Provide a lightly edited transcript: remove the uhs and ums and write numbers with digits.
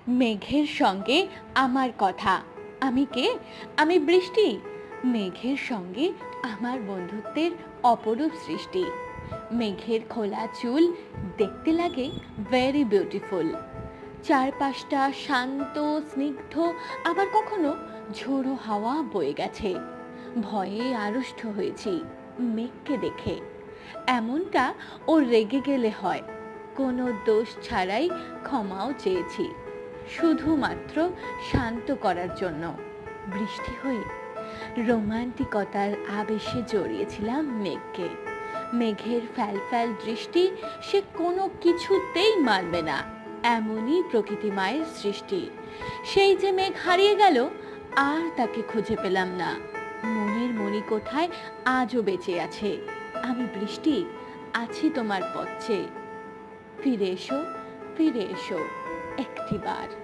মেঘের সঙ্গে আমার কথা। আমি কে? আমি বৃষ্টি। মেঘের সঙ্গে আমার বন্ধুত্বের অপরূপ সৃষ্টি। মেঘের খোলা চুল দেখতে লাগে ভেরি বিউটিফুল। চারপাশটা শান্ত, স্নিগ্ধ, আবার কখনো ঝোড়ো হাওয়া বয়ে গেছে। ভয়ে আড়ষ্ট হয়েছি মেঘকে দেখে। এমনটা ও রেগে গেলে হয়। কোনো দোষ ছাড়াই ক্ষমাও চেয়েছি, শুধুমাত্র শান্ত করার জন্য। বৃষ্টি হয়ে রোমান্টিকতার আবেশে জড়িয়েছিলাম মেঘকে। মেঘের ফ্যালফ্যাল দৃষ্টি সে কোনো কিছুতেই মানবে না। এমনই প্রকৃতি মায়ের সৃষ্টি। সেই যে মেঘ হারিয়ে গেল, আর তাকে খুঁজে পেলাম না। মনের মণিকোঠায় আজও বেঁচে আছে। আমি বৃষ্টি, আছি তোমার পথে। ফিরে এসো, ফিরে এসো একটিবার।